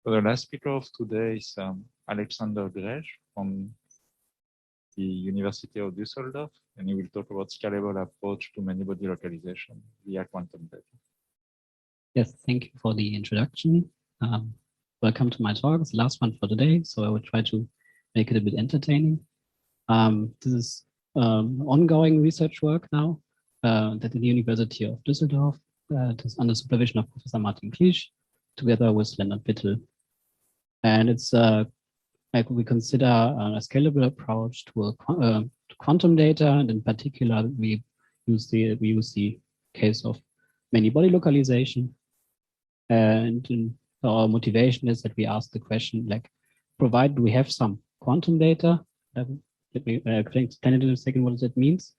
So the last speaker of today is Alexander Gresch from the University of Düsseldorf, and he will talk about scalable approach to many-body localization via quantum data. Yes, thank you for the introduction. Welcome to my talk. It's the last one for today, so I will try to make it a bit entertaining. This is ongoing research work now at the University of Düsseldorf. It is under supervision of Professor Martin Gresch, together with Leonard Bittel. And it's like we consider a scalable approach to quantum data, and in particular, we use the case of many-body localization. And our motivation is that we ask the question, like, provided we have some quantum data, let me explain in a second what that means.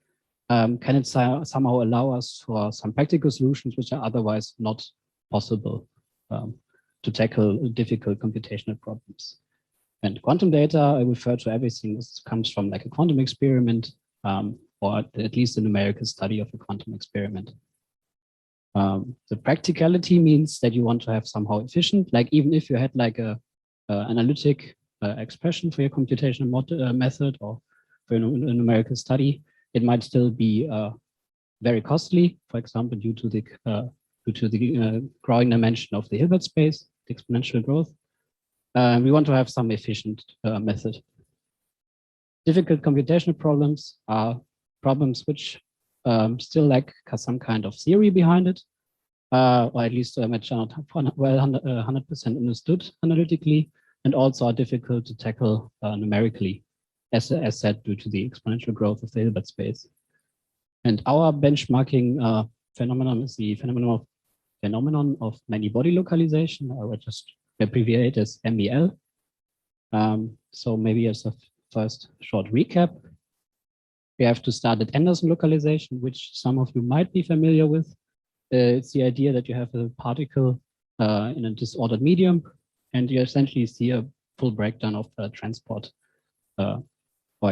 Can it somehow allow us for some practical solutions which are otherwise not possible to tackle difficult computational problems? And quantum data, I refer to everything that comes from like a quantum experiment, or at least a numerical study of a quantum experiment. The practicality means that you want to have somehow efficient, like even if you had like a analytic expression for your computational method or for a numerical study, it might still be very costly, for example, due to the growing dimension of the Hilbert space, the exponential growth. We want to have some efficient method. Difficult computational problems are problems which still lack some kind of theory behind it, or at least which are not well 100% understood analytically, and also are difficult to tackle numerically, as said, due to the exponential growth of the Hilbert space. And our benchmarking phenomenon is the phenomenon of many-body localization. I will just abbreviate as MEL. So maybe as a first short recap, we have to start at Anderson localization, which some of you might be familiar with. It's the idea that you have a particle in a disordered medium, and you essentially see a full breakdown of transport. Or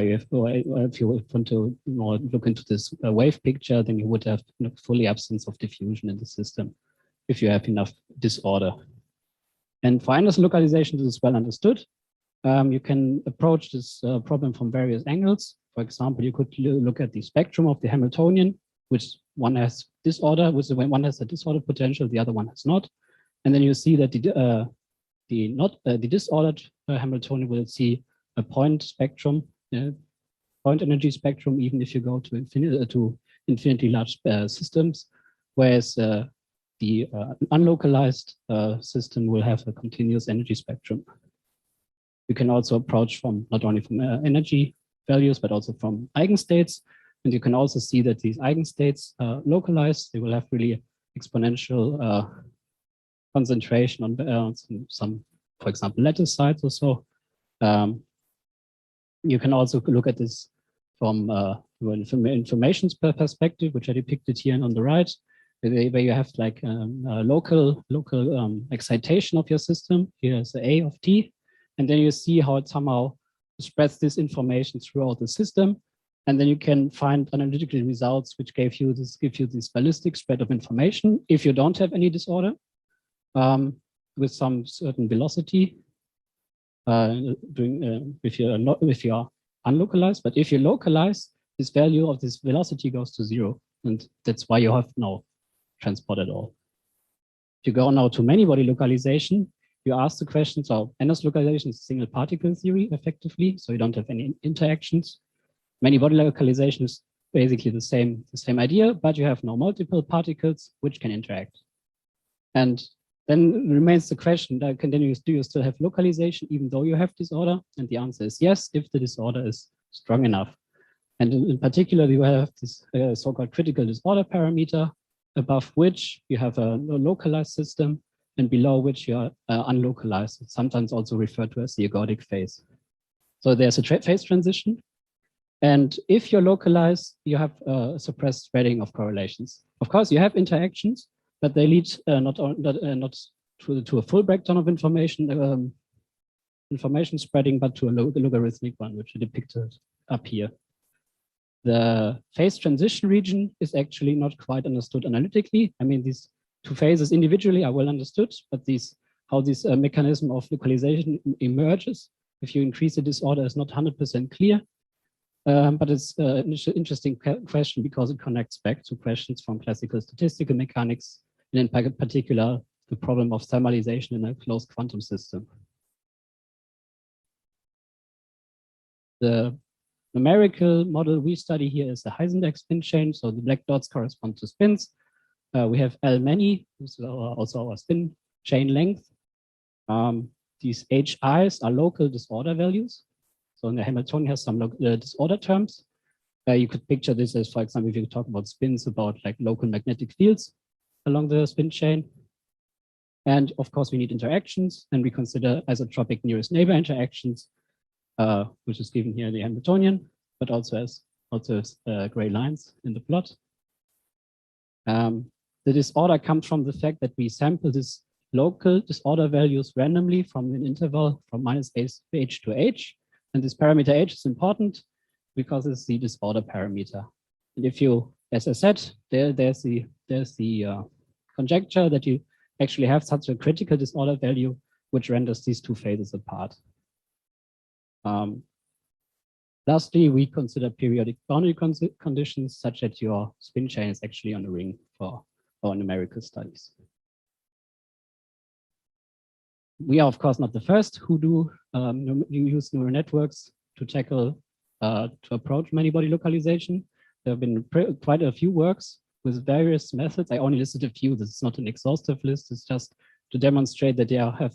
if you want to look into this wave picture, then you would have fully absence of diffusion in the system if you have enough disorder. And for Anderson localization, this is well understood. You can approach this problem from various angles. For example, you could look at the spectrum of the Hamiltonian, which one has disorder, which one has a disordered potential, the other one has not. And then you see that the disordered Hamiltonian will see a point spectrum, point energy spectrum, even if you go to infinitely large systems, whereas the unlocalized system will have a continuous energy spectrum. You can also approach from not only from energy values, but also from eigenstates. And you can also see that these eigenstates localized, they will have really exponential concentration on some, for example, lattice sites or so. You can also look at this from information perspective, which are depicted here and on the right, where you have like a local excitation of your system. Here's the A of t, and then you see how it somehow spreads this information throughout the system, and then you can find analytical results which give you this ballistic spread of information if you don't have any disorder with some certain velocity. If you are unlocalized, but if you localize, this value of this velocity goes to 0, and that's why you have no transport at all. If you go now to many-body localization, you ask the question, so Anderson localization is single particle theory effectively, so you don't have any interactions. Many-body localization is basically the same idea, but you have no multiple particles which can interact. And then remains the question, do you still have localization even though you have disorder? And the answer is yes, if the disorder is strong enough. And in particular, you have this so-called critical disorder parameter, above which you have a localized system, and below which you are unlocalized, sometimes also referred to as the ergodic phase. So there's a phase transition. And if you're localized, you have suppressed spreading of correlations. Of course, you have interactions, but they lead not to a full breakdown of information spreading, but to a logarithmic one, which is depicted up here. The phase transition region is actually not quite understood analytically. I mean, these two phases individually are well understood, but these how this mechanism of localization emerges. If you increase the disorder, is not 100% clear, but it's an interesting question because it connects back to questions from classical statistical mechanics, and in particular, the problem of thermalization in a closed quantum system. The numerical model we study here is the Heisenberg spin chain. So the black dots correspond to spins. We have L many, this is also our spin chain length. These HIs are local disorder values. So in the Hamiltonian has some disorder terms. You could picture this as, for example, if you talk about spins, about like local magnetic fields along the spin chain. And of course, we need interactions, and we consider isotropic nearest neighbor interactions, which is given here in the Hamiltonian, but also as gray lines in the plot. The disorder comes from the fact that we sample this local disorder values randomly from an interval from -h to h. And this parameter h is important because it's the disorder parameter. And if you, as I said, there's the conjecture that you actually have such a critical disorder value, which renders these two phases apart. Lastly, we consider periodic boundary conditions such that your spin chain is actually on a ring for our numerical studies. We are, of course, not the first who do use neural networks to tackle, to approach many-body localization. There have been quite a few works with various methods. I only listed a few. This is not an exhaustive list. It's just to demonstrate that there have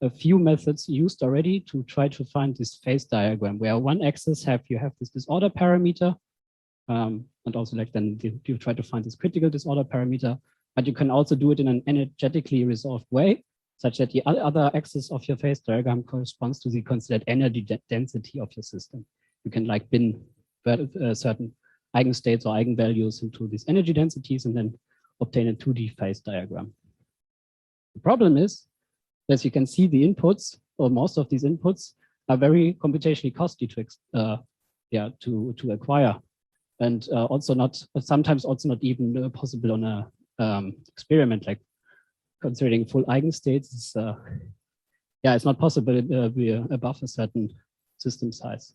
a few methods used already to try to find this phase diagram where one axis you have this disorder parameter, and also like then you try to find this critical disorder parameter, but you can also do it in an energetically resolved way, such that the other axis of your phase diagram corresponds to the considered energy density of your system. You can like bin certain eigenstates or eigenvalues into these energy densities and then obtain a 2D phase diagram. The problem is, as you can see, the inputs, or most of these inputs, are very computationally costly to acquire, and sometimes also not even possible on a experiment, like considering full eigenstates. It's not possible above a certain system size.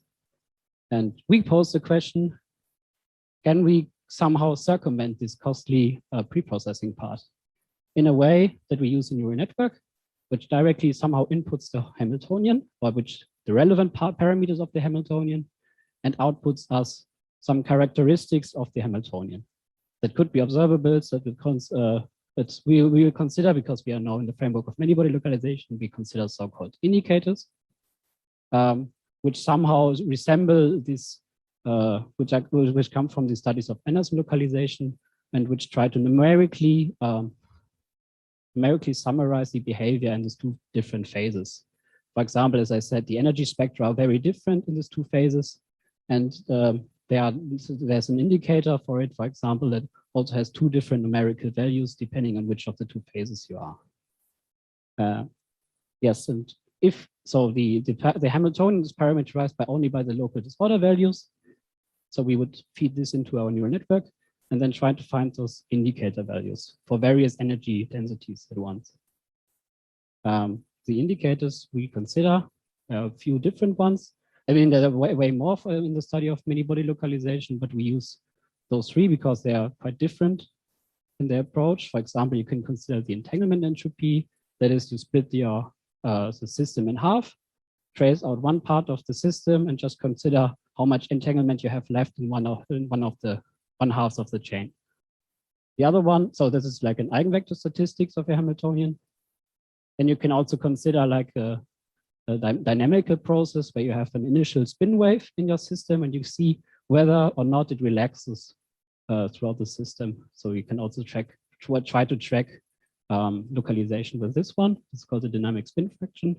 And we pose the question: can we somehow circumvent this costly pre-processing part in a way that we use a neural network, which directly somehow inputs the Hamiltonian, or which the relevant parameters of the Hamiltonian, and outputs us some characteristics of the Hamiltonian that could be observable, so that we will consider, because we are now in the framework of many-body localization, we consider so-called indicators, which somehow resemble this, which come from the studies of Anderson localization, and which try to numerically summarize the behavior in these two different phases. For example, as I said, the energy spectra are very different in these two phases, and there's an indicator for it, for example, that also has two different numerical values depending on which of the two phases you are. Yes, and if so, the Hamiltonian is parameterized only by the local disorder values. So we would feed this into our neural network and then try to find those indicator values for various energy densities at once. The indicators we consider a few different ones. I mean, there are way more in the study of many-body localization, but we use those three because they are quite different in their approach. For example, you can consider the entanglement entropy. That is, you split the system in half, trace out one part of the system, and just consider how much entanglement you have left in one half of the chain. The other one, so this is like an eigenvector statistics of a Hamiltonian. And you can also consider like a dynamical process where you have an initial spin wave in your system and you see whether or not it relaxes throughout the system. So you can also try to track localization with this one. It's called the dynamic spin fraction.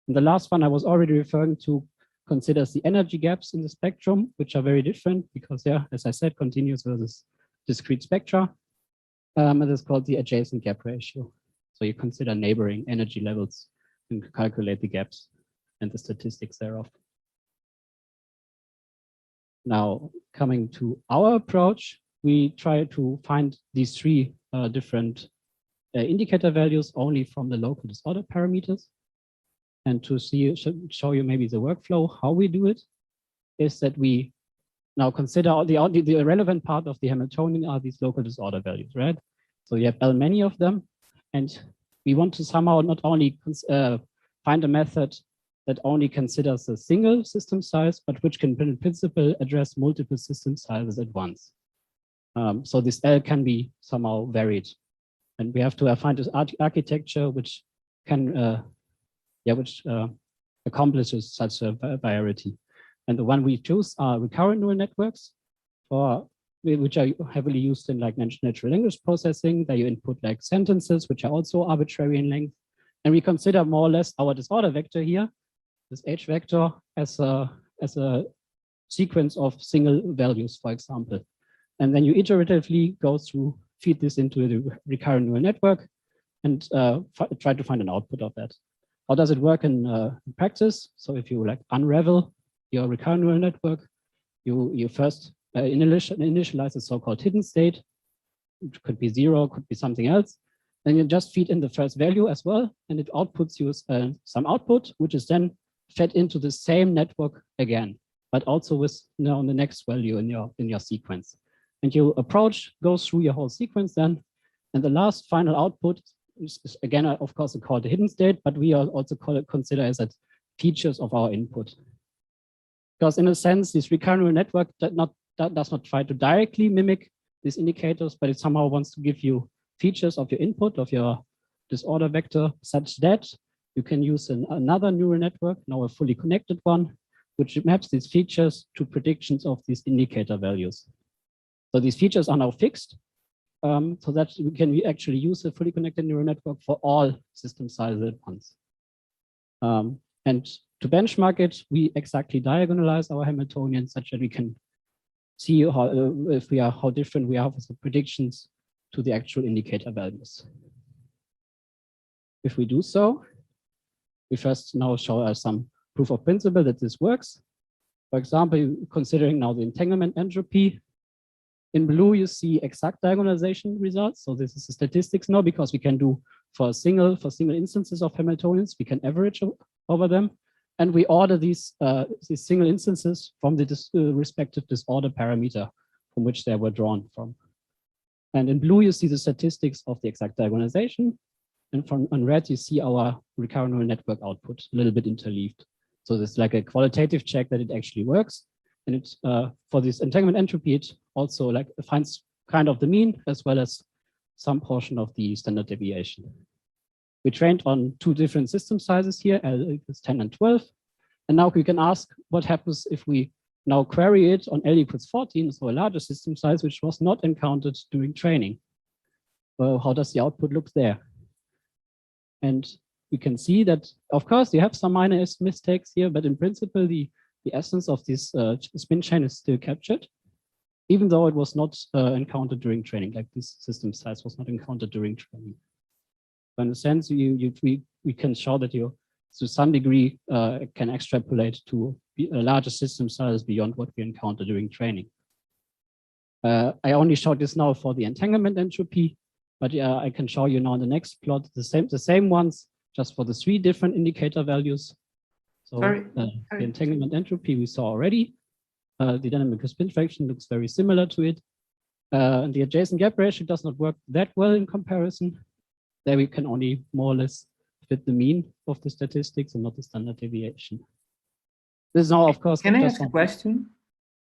And the last one I was already referring to considers the energy gaps in the spectrum, which are very different because they're, as I said, continuous versus discrete spectra. And it's called the adjacent gap ratio. So you consider neighboring energy levels and calculate the gaps and the statistics thereof. Now, coming to our approach, we try to find these three different indicator values only from the local disorder parameters. And to show you maybe the workflow, how we do it, is that we now consider the relevant part of the Hamiltonian are these local disorder values, right? So you have L many of them, and we want to somehow not only find a method that only considers a single system size, but which can in principle address multiple system sizes at once. So this L can be somehow varied, and we have to find this architecture which can, which accomplishes such a variety. And the one we choose are recurrent neural networks, which are heavily used in like natural language processing. There you input like sentences, which are also arbitrary in length. And we consider more or less our disorder vector here, this H vector, as a sequence of single values, for example. And then you iteratively go through, feed this into the recurrent neural network and try to find an output of that. How does it work in practice? So if you like unravel your recurrent neural network, you first initialize a so-called hidden state. It could be 0, could be something else. Then you just feed in the first value as well, and it outputs you some output, which is then fed into the same network again, but also with the next value in your sequence. And your approach goes through your whole sequence then, and the last final output is again, of course, called the hidden state, but we also consider as features of our input. Because in a sense, this recurrent neural network does not try to directly mimic these indicators, but it somehow wants to give you features of your input, of your disorder vector, such that you can use another neural network, now a fully connected one, which maps these features to predictions of these indicator values. So these features are now fixed, so that we can actually use a fully connected neural network for all system sizes at once. And to benchmark it, we exactly diagonalize our Hamiltonian such that we can see how different we are with the predictions to the actual indicator values. If we do so, we first now show some proof of principle that this works. For example, considering now the entanglement entropy. In blue, you see exact diagonalization results. So this is the statistics now, because we can do for single instances of Hamiltonians, we can average over them. And we order these single instances from the respective disorder parameter from which they were drawn from. And in blue, you see the statistics of the exact diagonalization. And on red, you see our recurrent neural network output, a little bit interleaved. So there's like a qualitative check that it actually works. And it's for this entanglement entropy, it also like finds kind of the mean as well as some portion of the standard deviation. We trained on 2 different system sizes here, L equals 10 and 12. And now we can ask what happens if we now query it on L equals 14, so a larger system size, which was not encountered during training. Well, how does the output look there? And we can see that, of course, you have some minor mistakes here, but in principle, the essence of this spin chain is still captured, even though it was not encountered during training, like this system size was not encountered during training. But in a sense, we can show that you, to some degree, can extrapolate to a larger system size beyond what we encounter during training. I only showed this now for the entanglement entropy, but I can show you now in the next plot the same ones, just for the 3 different indicator values. So the entanglement entropy we saw already. The dynamic spin fraction looks very similar to it. And the adjacent gap ratio does not work that well in comparison. There we can only more or less fit the mean of the statistics and not the standard deviation. This is now, of course. Can I ask a question?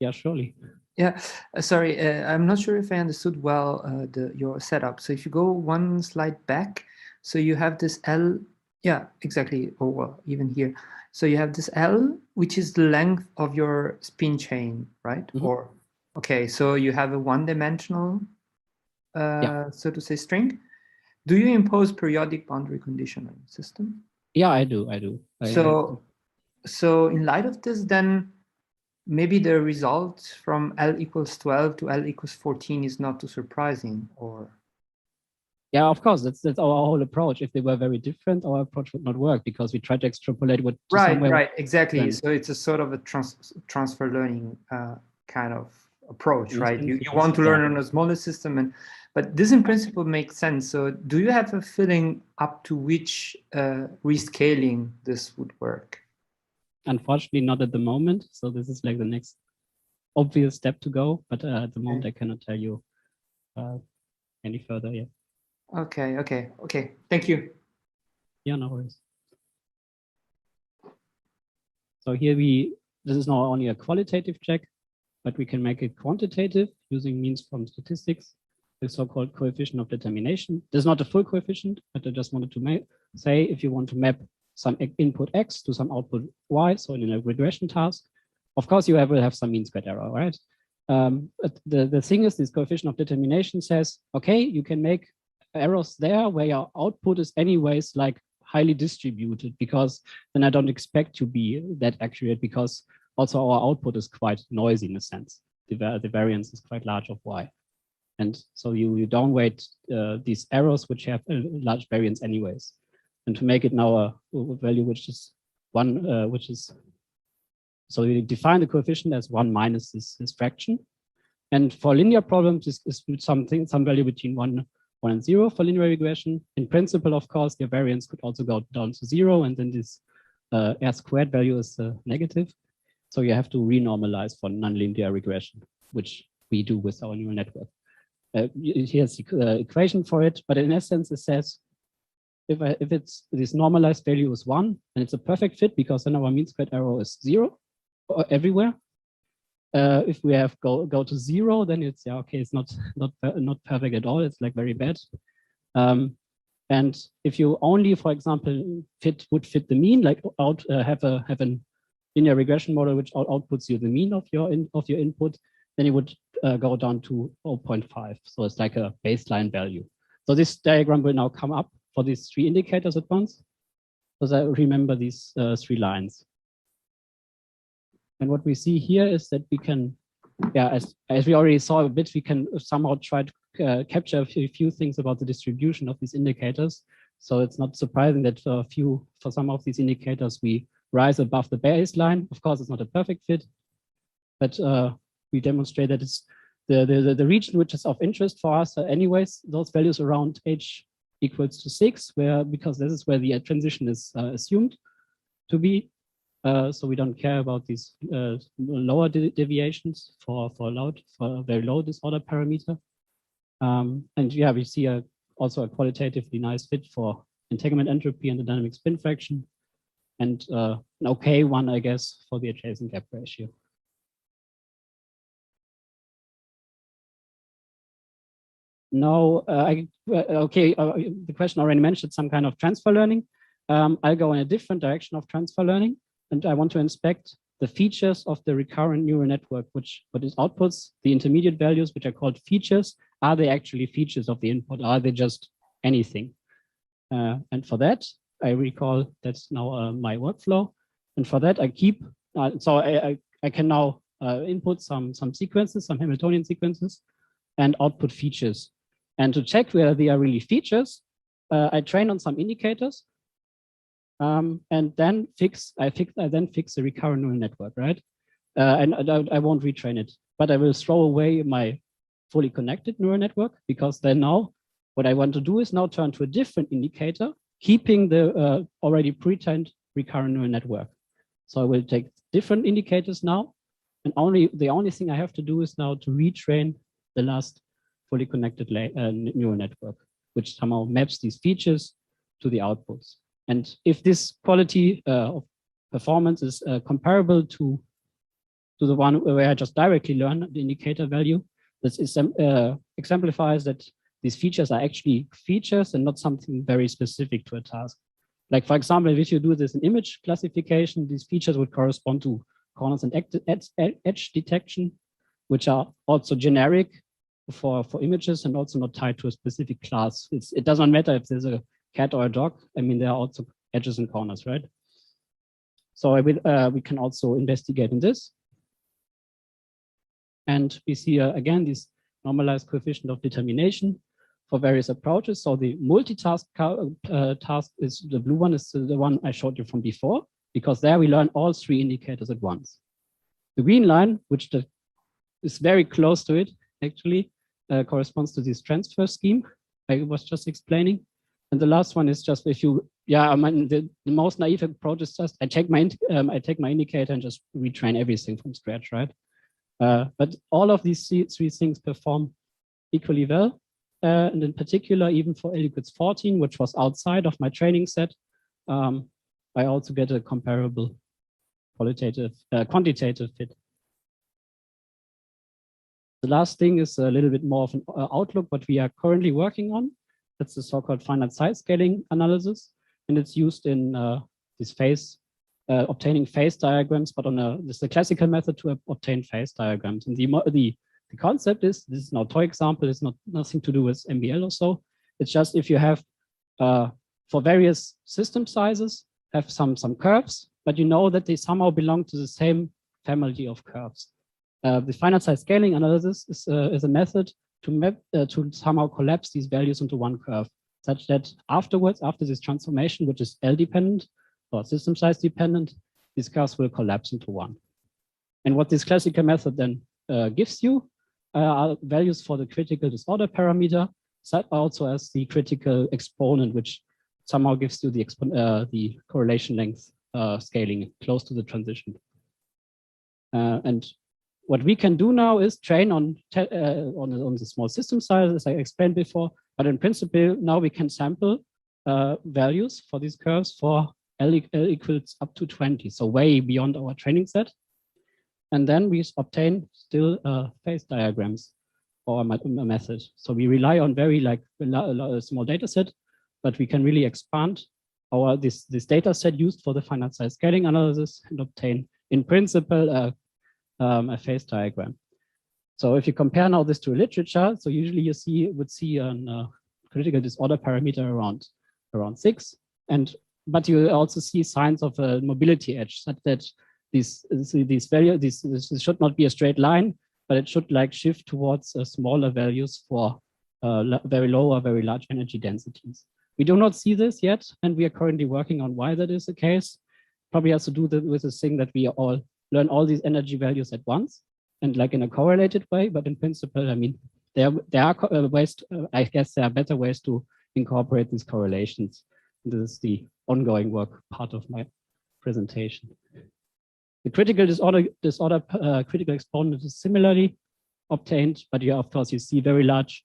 Yeah, surely. Yeah, sorry, I'm not sure if I understood well your setup. So if you go 1 slide back, so you have this L, yeah, exactly, or well, even here. So you have this L, which is the length of your spin chain, right? Mm-hmm. Or, okay, so you have a 1-dimensional, so to say, string. Do you impose periodic boundary condition on the system? Yeah, I do. So in light of this, then maybe the result from L equals 12 to L equals 14 is not too surprising, or? Yeah, of course, that's our whole approach. If they were very different, our approach would not work because we try to extrapolate what. Right, exactly. So it's a sort of a transfer learning kind of approach, right? You want to learn on a smaller system, But this in principle makes sense. So do you have a feeling up to which rescaling this would work? Unfortunately, not at the moment. So this is like the next obvious step to go. But at the moment, I cannot tell you any further yet. Okay. Thank you. Yeah, no worries. So here this is not only a qualitative check, but we can make it quantitative using means from statistics, the so-called coefficient of determination. This is not a full coefficient, but I just wanted to say if you want to map some input X to some output Y, so in a regression task, of course you will have some mean squared error, right? But the thing is, this coefficient of determination says, okay, you can make errors there where your output is anyways like highly distributed, because then I don't expect to be that accurate, because also our output is quite noisy in a sense. The variance is quite large of Y. And so you downweight these errors which have a large variance anyways. And to make it now a value which is so we define the coefficient as 1 minus this fraction. And for linear problems, this is some value between 1 and 0 for linear regression. In principle, of course, the variance could also go down to 0, and then this R squared value is negative. So you have to renormalize for nonlinear regression, which we do with our neural network. Here's the equation for it, but in essence, it says if this normalized value is 1, and it's a perfect fit, because then our mean squared error is 0 everywhere. If we have go to 0, then it's okay. It's not perfect at all. It's like very bad. And if you only, for example, would fit the mean, like have a linear regression model which outputs you the mean of your input, then it would go down to 0.5. So it's like a baseline value. So this diagram will now come up for these 3 indicators at once, because I remember these 3 lines. And what we see here is that we can, as we already saw a bit, we can somehow try to capture a few things about the distribution of these indicators. So it's not surprising that for some of these indicators, we rise above the baseline. Of course, it's not a perfect fit, but we demonstrate that it's the region which is of interest for us. Anyways, those values around h equals to 6, because this is where the transition is assumed to be. So we don't care about these lower deviations for a very low disorder parameter. And yeah, we see also a qualitatively nice fit for entanglement entropy and the dynamic spin fraction, and an okay one, I guess, for the adjacent gap ratio. Now, the question already mentioned some kind of transfer learning. I'll go in a different direction of transfer learning, and I want to inspect the features of the recurrent neural network, what it outputs, the intermediate values, which are called features. Are they actually features of the input? Are they just anything? And for that, I recall that's now my workflow. And for that, I keep, so I can now input some sequences, some Hamiltonian sequences, and output features. And to check whether they are really features, I train on some indicators. And then I then fix the recurrent neural network, right? And I won't retrain it, but I will throw away my fully connected neural network, because then now what I want to do is now turn to a different indicator, keeping the already pre-trained recurrent neural network. So I will take different indicators now, and the only thing I have to do is now to retrain the last fully connected neural network, which somehow maps these features to the outputs. And if this quality of performance is comparable to the one where I just directly learn the indicator value, this exemplifies that these features are actually features and not something very specific to a task. Like, for example, if you do this in image classification, these features would correspond to corners and edge detection, which are also generic for images and also not tied to a specific class. It doesn't matter if there's a cat or a dog. I mean, there are also edges and corners, right? So we can also investigate in this. And we see again this normalized coefficient of determination for various approaches. So the multitask task is the blue one, is the one I showed you from before, because there we learn all 3 indicators at once. The green line, which is very close to it, actually, corresponds to this transfer scheme I was just explaining. And the last one is just if you, yeah, I mean, the most naive approach is just I take my indicator and just retrain everything from scratch, right? But all of these three things perform equally well. And in particular, even for L=14, which was outside of my training set, I also get a comparable quantitative fit. The last thing is a little bit more of an outlook, what we are currently working on. That's the so-called finite-size scaling analysis. And it's used in this obtaining phase diagrams, but this is a classical method to obtain phase diagrams. And the concept is, this is an toy example, it's nothing to do with MBL or so. It's just if you have, for various system sizes, have some curves, but you know that they somehow belong to the same family of curves. The finite-size scaling analysis is a method to somehow collapse these values into one curve, such that afterwards, after this transformation, which is L-dependent or system size dependent, these curves will collapse into one. And what this classical method then gives you are values for the critical disorder parameter, such also as the critical exponent, which somehow gives you the correlation length scaling close to the transition. And what we can do now is train on the small system size, as I explained before. But in principle, now we can sample values for these curves for L equals up to 20, so way beyond our training set. And then we obtain still phase diagrams for our method. So we rely on very a small data set, but we can really expand this data set used for the finite size scaling analysis and obtain, in principle, a phase diagram. So if you compare now this to literature, so usually you would see a critical disorder parameter around 6, but you also see signs of a mobility edge, such that these values, this should not be a straight line, but it should shift towards smaller values for very low or very large energy densities. We do not see this yet, and we are currently working on why that is the case. Probably has to do with this thing that we all learn all these energy values at once and in a correlated way. But in principle, I mean, there are ways, I guess there are better ways to incorporate these correlations. This is the ongoing work part of my presentation. The critical disorder critical exponent is similarly obtained, but of course you see very large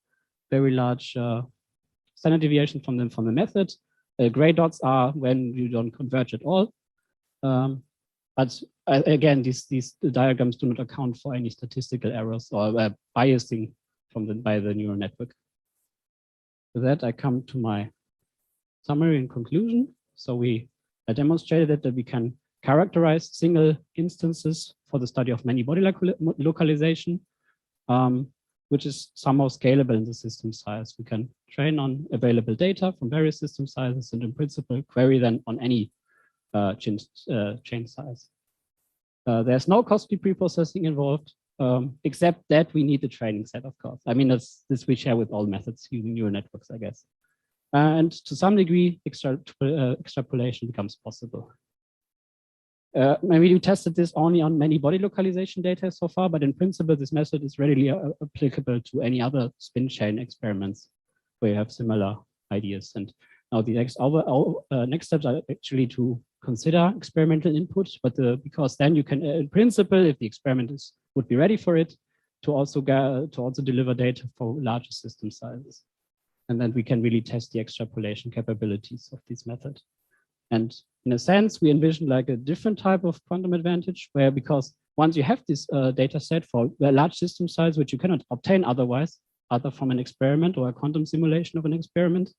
standard deviation from the method. Gray dots are when you don't converge at all. But again, these diagrams do not account for any statistical errors or biasing by the neural network. With that, I come to my summary and conclusion. So I demonstrated that we can characterize single instances for the study of many body localization, which is somehow scalable in the system size. We can train on available data from various system sizes and in principle query then on any chain size. There's no costly preprocessing involved, except that we need the training set, of course. I mean, this we share with all methods using neural networks, I guess. And to some degree, extrapolation becomes possible. Maybe we tested this only on many body localization data so far, but in principle, this method is readily applicable to any other spin chain experiments where you have similar ideas. And now the next steps are actually to consider experimental input, but because then you can, in principle, if the experiment would be ready for it, to also deliver data for larger system sizes. And then we can really test the extrapolation capabilities of this method. And in a sense, we envision a different type of quantum advantage where, because once you have this data set for a large system size, which you cannot obtain otherwise, either from an experiment or a quantum simulation of an experiment,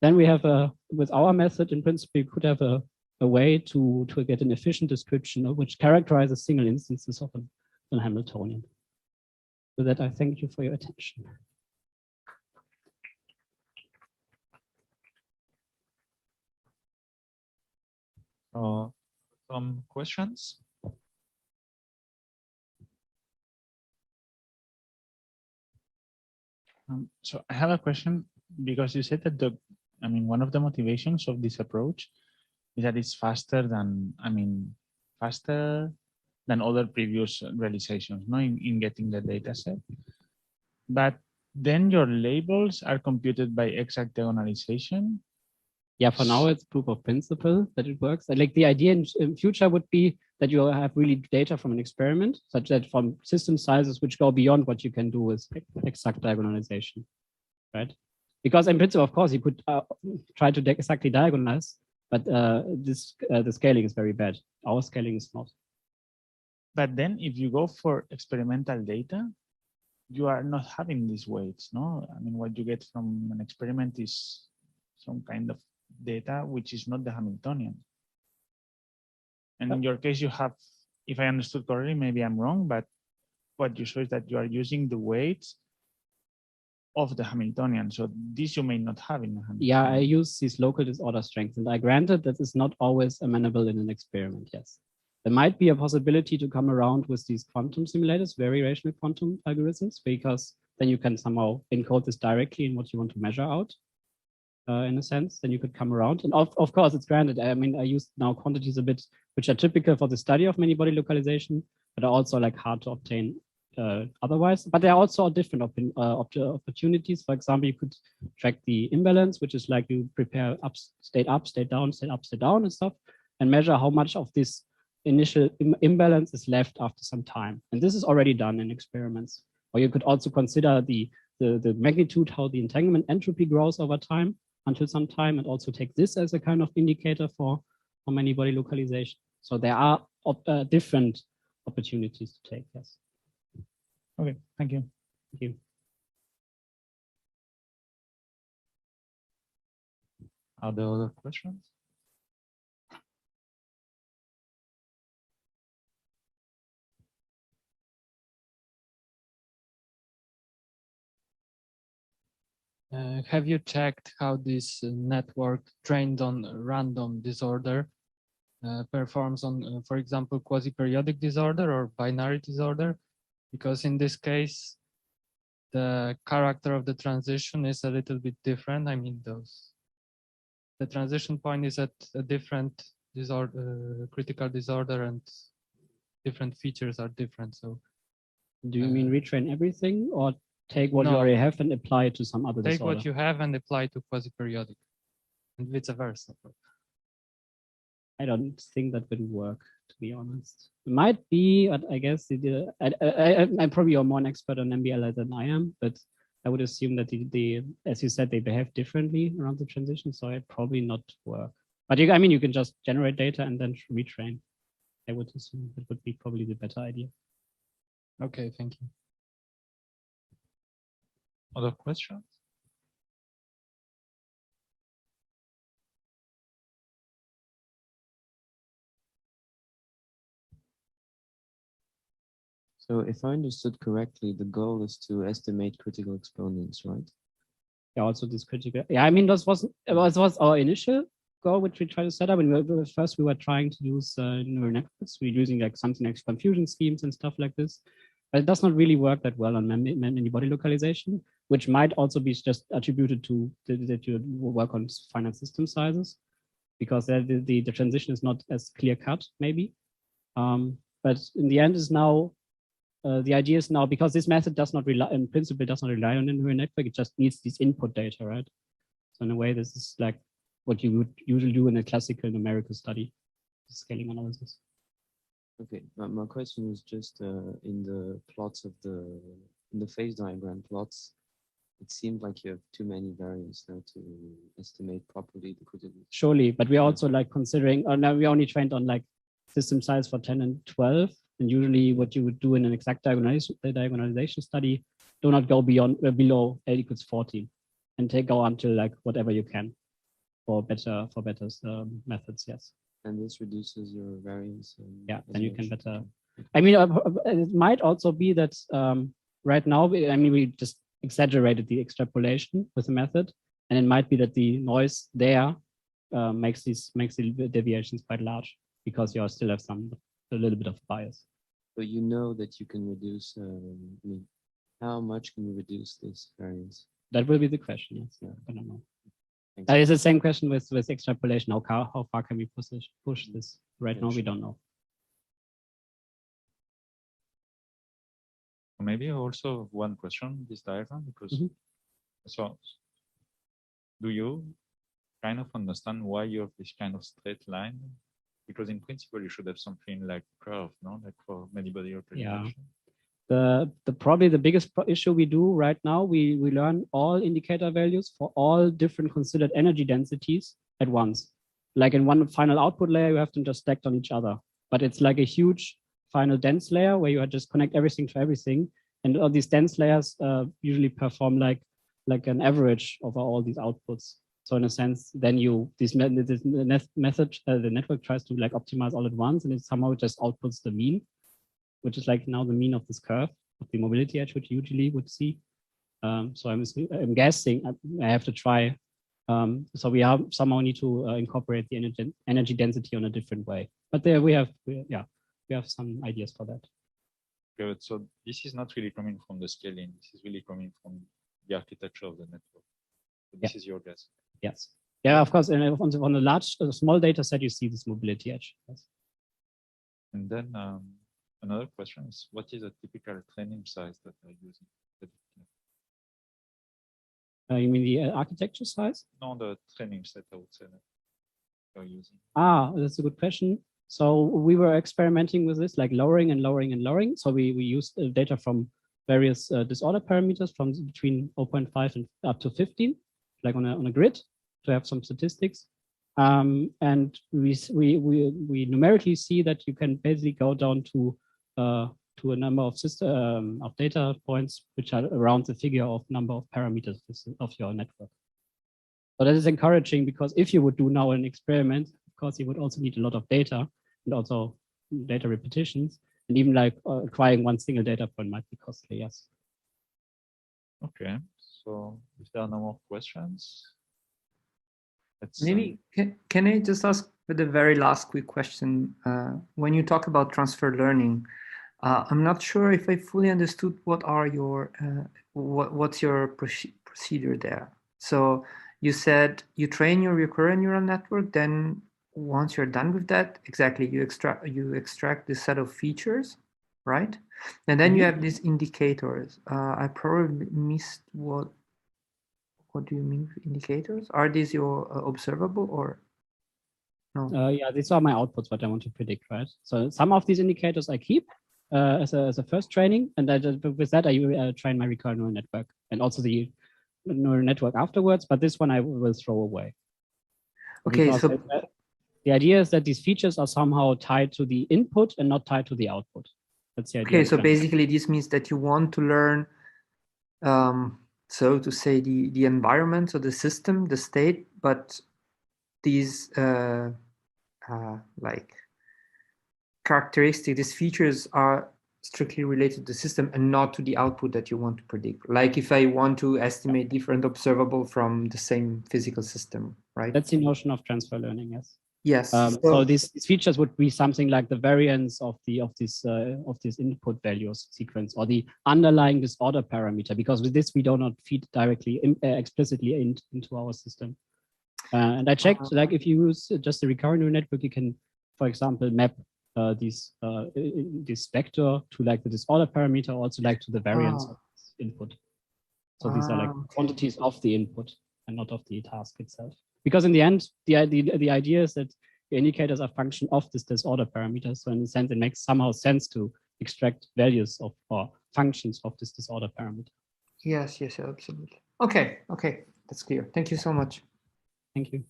then we have with our method, in principle, you could have a way to get an efficient description of which characterizes single instances of an Hamiltonian. With that, I thank you for your attention. Some questions? So I have a question, because you said that one of the motivations of this approach is that it's faster than other previous realizations, in getting the data set. But then your labels are computed by exact diagonalization. Yeah, for now it's proof of principle that it works. And like the idea in future would be that you have really data from an experiment, such that from system sizes which go beyond what you can do with exact diagonalization, right? Because in principle, of course, you could try to exactly diagonalize, but the scaling is very bad. Our scaling is not. But then if you go for experimental data, you are not having these weights, no? I mean, what you get from an experiment is some kind of data which is not the Hamiltonian. And in your case, you have, if I understood correctly, maybe I'm wrong, but what you show is that you are using the weights of the Hamiltonian. So this you may not have in the Hamiltonian. Yeah, I use these local disorder strengths, and I granted that is not always amenable in an experiment, yes. There might be a possibility to come around with these quantum simulators, very rational quantum algorithms, because then you can somehow encode this directly in what you want to measure out, in a sense. Then you could come around. And of course, it's granted. I mean, I use now quantities a bit, which are typical for the study of many-body localization, but are also like hard to obtain otherwise. But there are also different opportunities. For example, you could track the imbalance, which is like you prepare up, state down, state up, state down and stuff, and measure how much of this initial imbalance is left after some time. And this is already done in experiments. Or you could also consider the magnitude, how the entanglement entropy grows over time until some time, and also take this as a kind of indicator for many-body localization. So there are different opportunities to take, yes. Okay, thank you. Thank you. Are there other questions? Have you checked how this network trained on random disorder performs on, for example, quasi-periodic disorder or binary disorder? Because in this case, the character of the transition is a little bit different. I mean, the transition point is at a different disorder, critical disorder, and different features are different. So, do you mean retrain everything, or take what you no, already have and apply it to some other take disorder? what you have and apply to quasi-periodic, and vice versa. I don't think that would work, to be honest. It might be, but I guess I'm probably more an expert on MBLI than I am, but I would assume that as you said, they behave differently around the transition, so it probably not work. But I mean, you can just generate data and then retrain. I would assume that would be probably the better idea. Okay, thank you. Other questions? So if I understood correctly, the goal is to estimate critical exponents, right? Yeah, also this critical. Yeah, I mean, this was our initial goal, which we tried to set up. And first, we were trying to use neural networks. We're using like something like confusion schemes and stuff like this. But it does not really work that well on many-body localization, which might also be just attributed to that you work on finite system sizes, because the transition is not as clear cut, maybe. But in the end, is now the idea is now, because this method does not rely, in principle, does not rely on a neural network. It just needs these input data, right? So in a way, this is like what you would usually do in a classical numerical study, scaling analysis. Okay, my question was just in the plots of in the phase diagram plots, it seemed like you have too many variants there to estimate properly the critical. Surely, but we're also like considering, now we only trained on like system size for 10 and 12. And usually what you would do in an exact diagonalization study, do not go beyond below L equals 14 and go until like whatever you can for better methods, yes. And this reduces your variance. Yeah, then you can better. I mean, it might also be that right now, I mean, we just exaggerated the extrapolation with the method, and it might be that the noise there makes the deviations quite large, because you still have a little bit of bias. But you know that you can reduce. I mean, how much can you reduce this variance? That will be the question. Yes, Yeah. I don't know. Thanks. It's the same question with extrapolation. How far can we push this? Right now, we don't know. Maybe also one question, this diagram, because so do you kind of understand why you have this kind of straight line? Because in principle, you should have something like curve, no? Like for many-body representation. Yeah. Probably the biggest issue we do right now, we learn all indicator values for all different considered energy densities at once. Like in one final output layer, you have them just stacked on each other. But it's like a huge final dense layer where you just connect everything to everything. And all these dense layers usually perform like an average over all these outputs. So in a sense, then the network tries to like optimize all at once, and it somehow just outputs the mean, which is like now the mean of this curve of the mobility edge, which you usually would see. So I'm guessing I have to try. So we somehow need to incorporate the energy density on a different way. But there we have some ideas for that. Good. So this is not really coming from the scaling. This is really coming from the architecture of the network. So this is your guess. Yes. Yeah, of course. And on a small data set, you see this mobility edge. Yes. And then another question is, what is a typical training size that they're using? You mean the architecture size? No, the training set, I would say, that they're using. That's a good question. So we were experimenting with this, like lowering and lowering and lowering. So we used data from various disorder parameters from between 0.5 and up to 15, like on a grid, to have some statistics. And we numerically see that you can basically go down to a number of of data points which are around the figure of number of parameters of your network. So that is encouraging, because if you would do now an experiment, of course, you would also need a lot of data and also data repetitions, and even like acquiring one single data point might be costly. Yes. Okay. So if there are no more questions, maybe can I just ask for the very last quick question? When you talk about transfer learning, I'm not sure if I fully understood what are your what's your procedure there. So you said you train your recurrent neural network, then once you're done with that, exactly, you extract this set of features, right? And then you have these indicators. I probably missed what do you mean with indicators? Are these your observable or no? Yeah, these are my outputs, what I want to predict, right? So some of these indicators I keep as a first training, and with that I train my recurrent neural network and also the neural network afterwards, but this one I will throw away. Okay, because so the idea is that these features are somehow tied to the input and not tied to the output. That's the idea. Okay, so basically this means that you want to learn, so to say, the environment, so the system, the state, but these like characteristics, these features are strictly related to the system and not to the output that you want to predict. Like if I want to estimate different observable from the same physical system, right? That's the notion of transfer learning, yes. Yes. So these features would be something like the variance of this input values sequence, or the underlying disorder parameter, because with this we do not feed directly explicitly into our system. And I checked, like if you use just a recurrent neural network, you can, for example, map this vector to like the disorder parameter, also like to the variance of this input. So these are like quantities of the input and not of the task itself. Because in the end, the idea is that the indicators are function of this disorder parameter. So in a sense, it makes somehow sense to extract values of or functions of this disorder parameter. Yes, absolutely. Okay, that's clear. Thank you so much. Thank you.